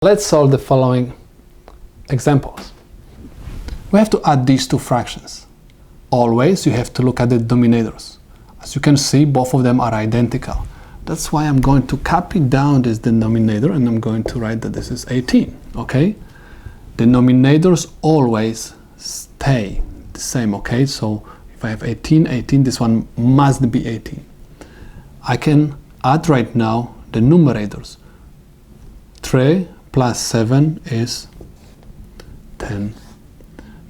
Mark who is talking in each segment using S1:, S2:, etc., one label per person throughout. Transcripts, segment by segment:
S1: Let's solve the following examples. We have to add these two fractions. Always you have to look at the denominators. As you can see, both of them are identical. That's why I'm going to copy down this denominator and I'm going to write that this is 18, okay? Denominators always stay the same, okay? So if I have 18, this one must be 18. I can add right now the numerators. 3 plus 7 is 10.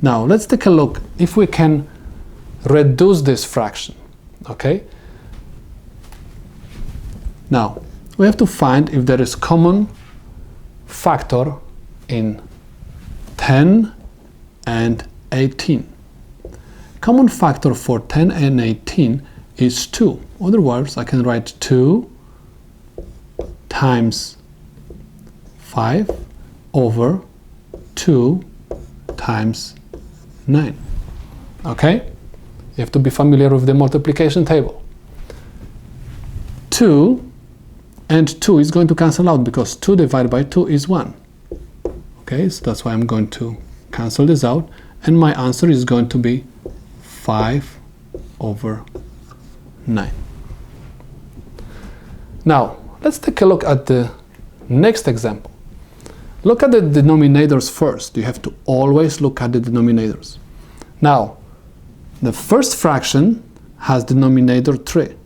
S1: Now let's take a look if we can reduce this fraction, okay? Now we have to find if there is common factor in 10 and 18. Common factor for 10 and 18 is 2. In other words, I can write 2 times 5 over 2 times 9. Okay? You have to be familiar with the multiplication table. 2 and 2 is going to cancel out because 2 divided by 2 is 1. Okay, so that's why I'm going to cancel this out, and my answer is going to be 5 over 9. Now, let's take a look at the next example. Look at the denominators first. You have to always look at the denominators. Now, the first fraction has denominator 3.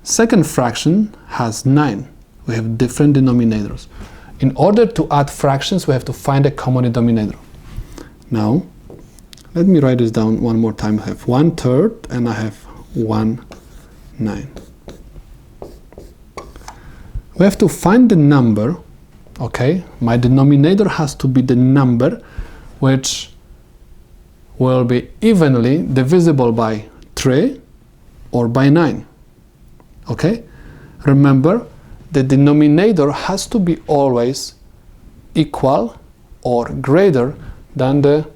S1: Second fraction has 9. We have different denominators. In order to add fractions, we have to find a common denominator. Now, let me write this down one more time. I have 1/3 and I have 1/9. We have to find the number. Okay, my denominator has to be the number which will be evenly divisible by 3 or by 9. Okay, remember the denominator has to be always equal or greater than the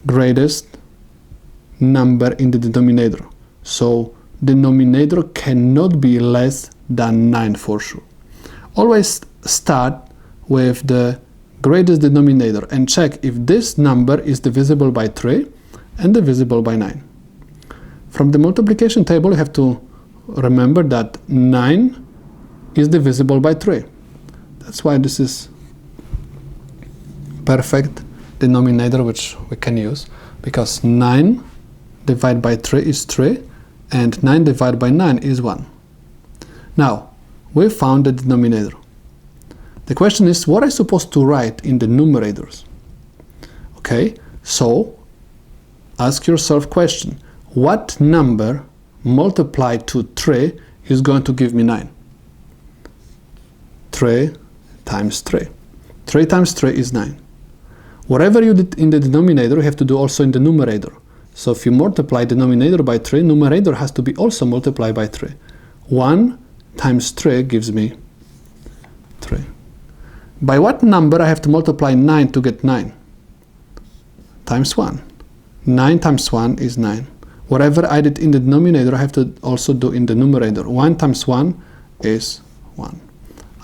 S1: greatest number in the denominator. So denominator cannot be less than 9 for sure. Always start with the greatest denominator and check if this number is divisible by 3 and divisible by 9. From the multiplication table, you have to remember that 9 is divisible by 3. That's why this is perfect denominator which we can use, because 9 divided by 3 is 3 and 9 divided by 9 is 1. Now, we found the denominator. The question is, what am I supposed to write in the numerators? Okay, so ask yourself question. What number multiplied to 3 is going to give me 9? 3 times 3. 3 times 3 is 9. Whatever you did in the denominator, you have to do also in the numerator. So if you multiply denominator by 3, numerator has to be also multiplied by 3. 1 times 3 gives me 3. By what number I have to multiply 9 to get 9? Times 1. 9 times 1 is 9. Whatever I did in the denominator, I have to also do in the numerator. 1 times 1 is 1.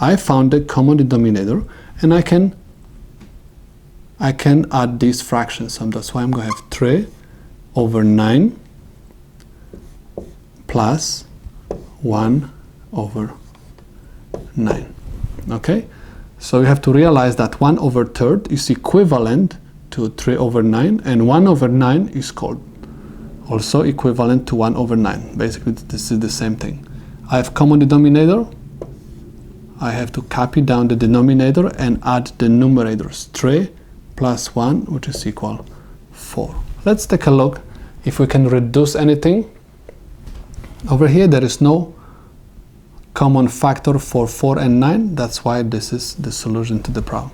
S1: I found the common denominator, and I can add these fractions. So that's why I'm going to have 3 over 9 plus 1 over 9. Okay? So you have to realize that 1/3 is equivalent to 3 over 9, and 1 over 9 is called also equivalent to 1 over 9. Basically, this is the same thing. I have common denominator. I have to copy down the denominator and add the numerators. 3 plus 1, which is equal 4. Let's take a look if we can reduce anything. Over here, there is no common factor for 4 and 9. That's why this is the solution to the problem.